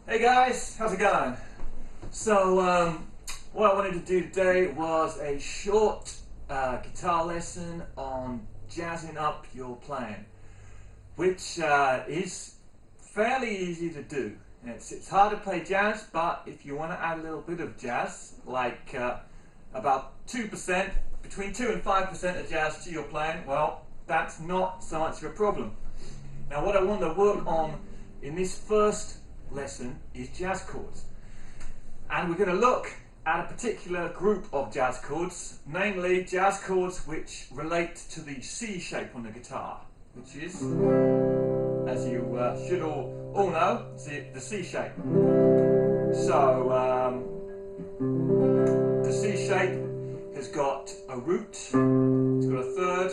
Hey guys, how's it going? So, what I wanted to do today was a short guitar lesson on jazzing up your playing, which is fairly easy to do. It's hard to play jazz, but if you want to add a little bit of jazz, like about 2%, between 2 and 5% of jazz to your playing, well, that's not so much of a problem. Now, what I want to work on in this first lesson is jazz chords, and we're going to look at a particular group of jazz chords, namely jazz chords which relate to the C shape on the guitar, which is, as you should all know, the C shape. So the C shape has got a root, it's got a third,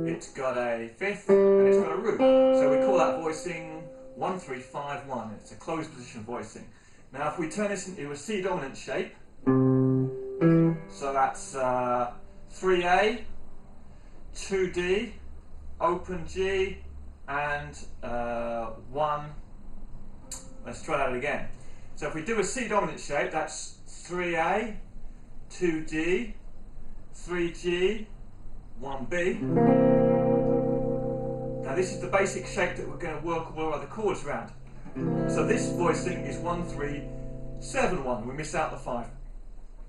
it's got a fifth, and it's got a root. So we call that voicing 1, 3, 5, 1. It's a closed position voicing. Now, if we turn this into a C dominant shape, so that's 3A, 2D, open G, and 1. Let's try that again. So if we do a C dominant shape, that's 3A, 2D, 3G, 1B. Now this is the basic shape that we're going to work all our other chords around. So this voicing is 1, 3, 7, 1. We miss out the 5.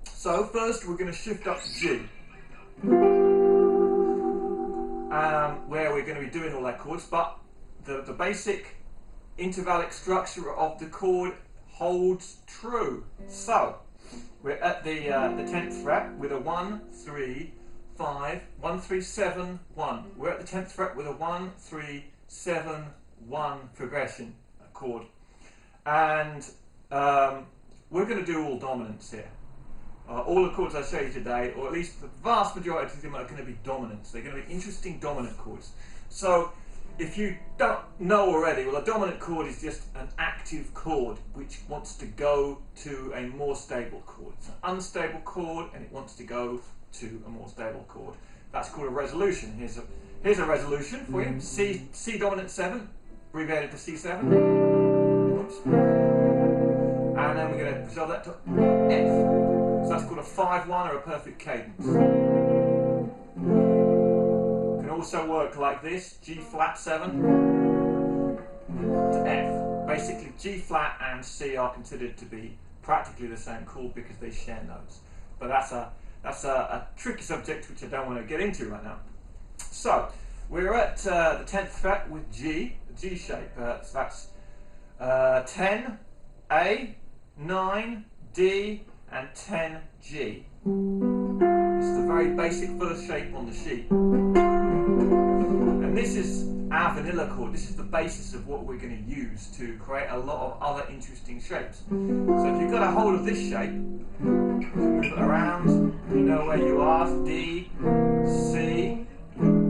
So first we're going to shift up to G, where we're going to be doing all our chords, but the basic intervallic structure of the chord holds true. So we're at the 10th fret with a 1, 3, 5, 1, 3, 7, 1. We're at the 10th fret with a 1, 3, 7, 1 progression chord. And we're going to do all dominants here. All the chords I show you today, or at least the vast majority of them, are going to be dominants. They're going to be interesting dominant chords. So if you don't know already, well, a dominant chord is just an active chord which wants to go to a more stable chord. It's an unstable chord and it wants to go to a more stable chord. That's called a resolution. Here's a resolution for you. C dominant 7, abbreviated to C7. Oops. And then we're going to resolve that to F. So that's called a 5-1 or a perfect cadence. Can also work like this: G flat 7 to F. Basically, G flat and C are considered to be practically the same chord because they share notes. But that's a tricky subject which I don't want to get into right now. So we're at the 10th fret with G, the G shape. So that's 10, A, 9, D, and 10, G. This is the very basic first shape on the sheet. And this is our vanilla chord. This is the basis of what we're going to use to create a lot of other interesting shapes. So if you've got a hold of this shape, move it around, you know where you are: D, C,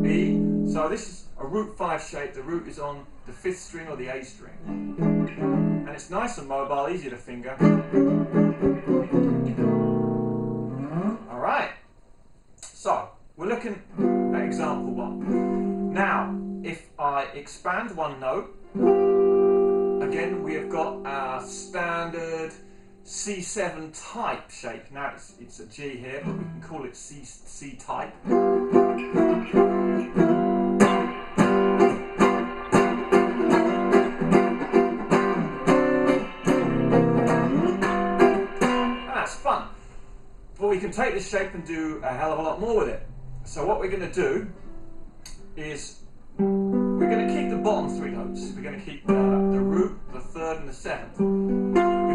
E. So this is a root 5 shape. The root is on the 5th string or the A string. And it's nice and mobile, easy to finger. Alright, so we're looking at example 1. Now, if I expand one note, again we have got our standard C7 type shape. Now it's a G here, but we can call it C type. That's fun. But we can take this shape and do a hell of a lot more with it. So what we're going to do is we're going to keep the bottom 3 notes. We're going to keep the root, the 3rd, and the 7th,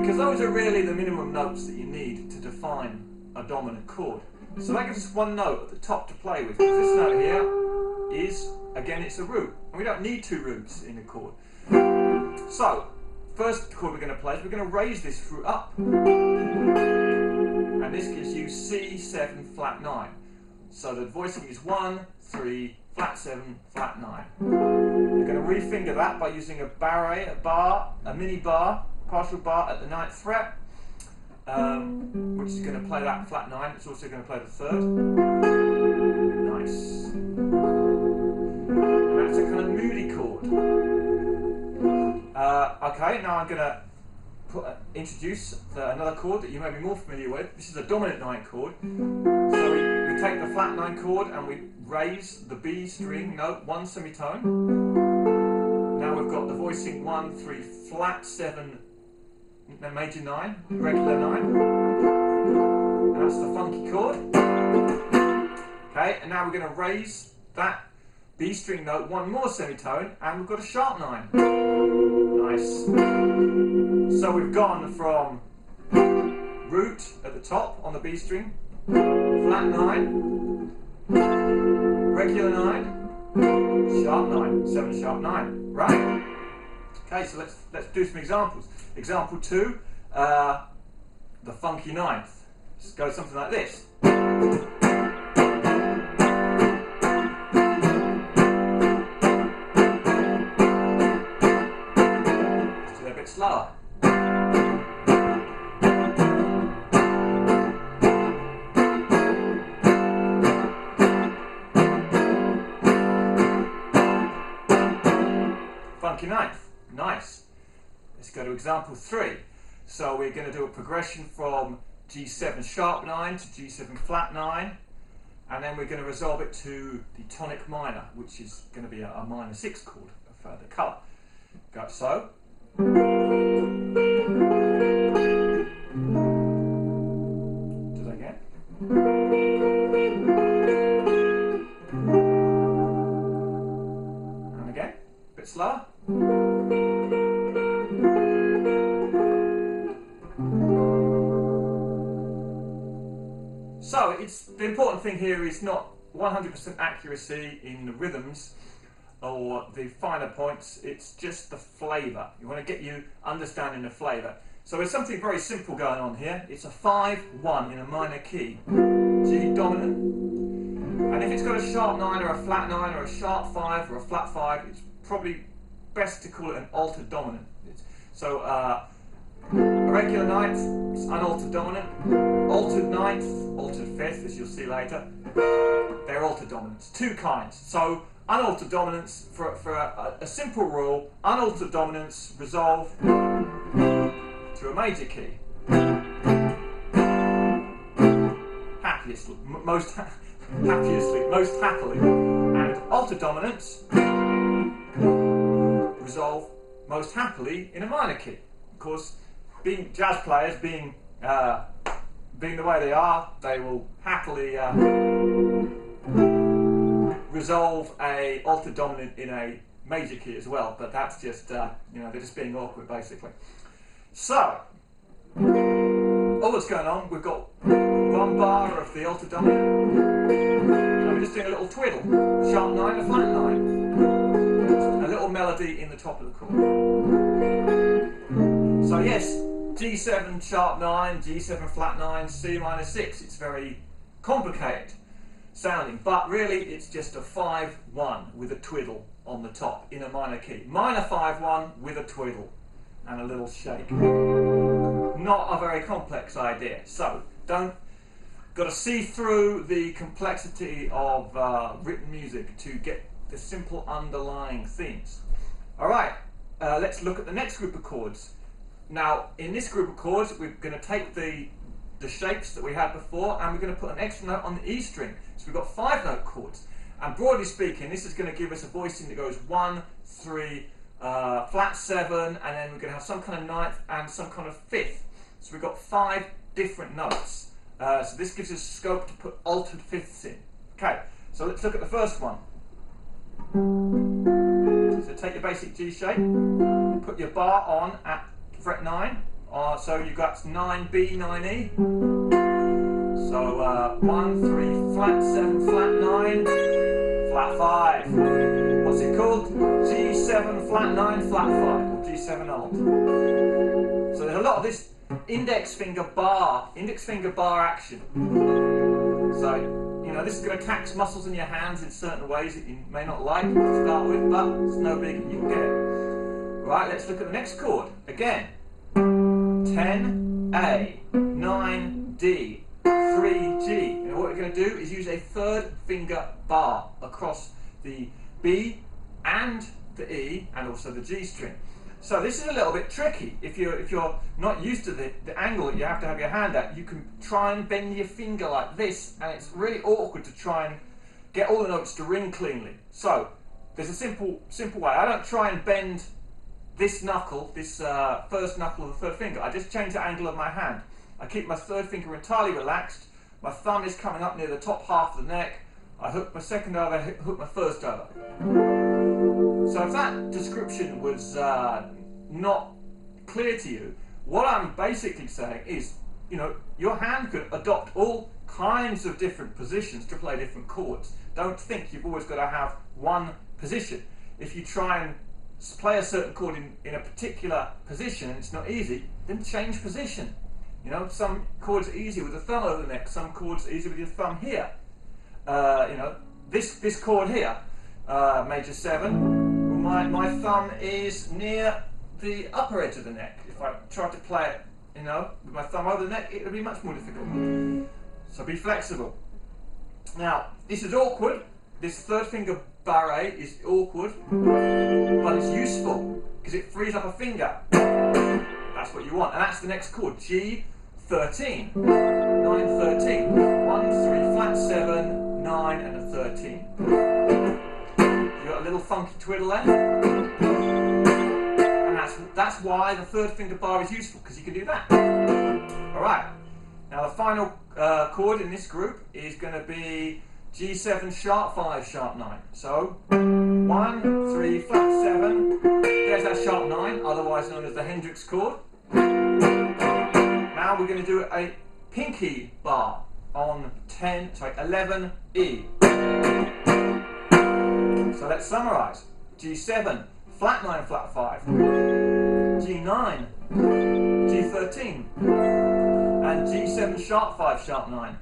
because those are really the minimum notes that you need to define a dominant chord. So that gives us one note at the top to play with, because this note here is, again, it's a root, and we don't need 2 roots in a chord. So first chord we're going to play is we're going to raise this root up, and this gives you C7 flat 9. So the voicing is 1, 3, flat 7, flat 9. We're going to refinger that by using a barre, a mini bar, partial bar at the 9th fret, which is going to play that flat 9. It's also going to play the 3rd. Nice. And that's a kind of moody chord. Okay, now I'm going to introduce another chord that you may be more familiar with. This is a dominant 9 chord. So we take the flat 9 chord and we raise the B string note 1 semitone. Now we've got the voicing 1, 3, flat 7, major 9, regular 9. And that's the funky chord. Okay, and now we're going to raise that B string note 1 more semitone, and we've got a sharp 9. Nice. So we've gone from root at the top on the B string, flat 9, regular 9, sharp 9, 7 sharp 9. Right. Okay, so let's do some examples. Example 2, the funky 9th. Let's go something like this. Slower. Funky 9th. Nice. Let's go to example 3. So we're going to do a progression from G7 sharp 9 to G7 flat 9, and then we're going to resolve it to the tonic minor, which is going to be a minor 6 chord of the colour. Go so. Do that again. And again, a bit slower. So the important thing here is not 100% accuracy in the rhythms or the finer points, it's just the flavour. You want to get you understanding the flavour. So there's something very simple going on here. It's a 5-1 in a minor key, G dominant. And if it's got a sharp 9 or a flat 9 or a sharp 5 or a flat 5, it's probably best to call it an altered dominant. So a regular 9th, it's unaltered dominant. Altered 9th, altered 5th, as you'll see later, they're altered dominants. 2 kinds. So unaltered dominants, for a simple rule, unaltered dominants resolve to a major key. Most happily. And altered dominants resolve most happily in a minor key. Of course, being jazz players, being the way they are, they will happily resolve a altered dominant in a major key as well, but that's just they're just being awkward basically. So all that's going on, we've got 1 bar of the altered dominant, and we're just doing a little twiddle, sharp 9, a flat 9, just a little melody in the top of the chord. So yes, G7 sharp 9, G7 flat 9, C minor 6, it's very complicated sounding, but really it's just a 5-1 with a twiddle on the top in a minor key. Minor 5-1 with a twiddle and a little shake. Not a very complex idea. So got to see through the complexity of written music to get the simple underlying themes. All right, let's look at the next group of chords. Now in this group of chords we're going to take the shapes that we had before, and we're going to put an extra note on the E string. So we've got 5-note chords, and broadly speaking this is going to give us a voicing that goes 1, 3, flat 7, and then we're going to have some kind of 9th and some kind of 5th. So we've got 5 different notes. So this gives us scope to put altered 5ths in. Okay, so let's look at the first one. So take your basic G shape, put your bar on at fret 9. So you've got 9B, 9E. So 1, 3, flat 7, flat 9, flat 5. What's it called? G7, flat 9, flat 5, or G7 alt. So there's a lot of this index finger bar action. So, this is going to tax muscles in your hands in certain ways that you may not like to start with, but it's no big, you can get it. Right, let's look at the next chord. Again. 10A, 9D, 3G. And what we're going to do is use a 3rd finger bar across the B and the E and also the G string. So this is a little bit tricky. If you're not used to the angle that you have to have your hand at, you can try and bend your finger like this, and it's really awkward to try and get all the notes to ring cleanly. So there's a simple way. I don't try and bend this knuckle, this first knuckle of the third finger. I just change the angle of my hand. I keep my third finger entirely relaxed. My thumb is coming up near the top half of the neck. I hook my second over, hook my first over. So if that description was not clear to you, what I'm basically saying is, your hand could adopt all kinds of different positions to play different chords. Don't think you've always got to have one position. If you try and play a certain chord in a particular position and it's not easy, then change position. Some chords are easy with the thumb over the neck, some chords are easy with your thumb here. This chord here, major 7, my thumb is near the upper edge of the neck. If I try to play it, with my thumb over the neck, it would be much more difficult. So be flexible. Now, this is awkward. This third finger barre is awkward, but it's useful because it frees up a finger. That's what you want, and that's the next chord, G13, 9, 13, 1, 3, flat 7, 9, and a 13. You got a little funky twiddle there, and that's why the third finger bar is useful, because you can do that. All right. Now the final chord in this group is going to be G7 sharp 5 sharp 9. So 1, 3, flat 7. There's that sharp 9, otherwise known as the Hendrix chord. Now we're going to do a pinky bar on 11E. So let's summarize. G7, flat 9, flat 5. G9, G13, and G7 sharp 5 sharp 9.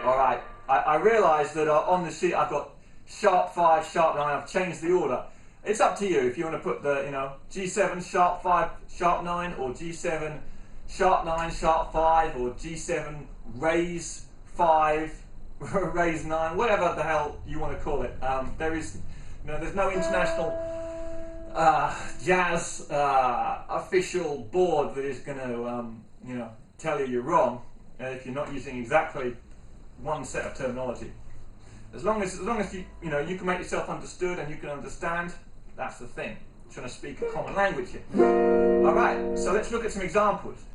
Alright, I realise that on the sheet I've got sharp 5, sharp 9, I've changed the order. It's up to you if you want to put the, G7 sharp 5 sharp 9, or G7 sharp 9 sharp 5, or G7 raise 5 raise 9, whatever the hell you want to call it. There's no international jazz official board that is going to tell you you're wrong if you're not using exactly one set of terminology. As long as you can make yourself understood and you can understand, that's the thing. I'm trying to speak a common language here. All right, so let's look at some examples.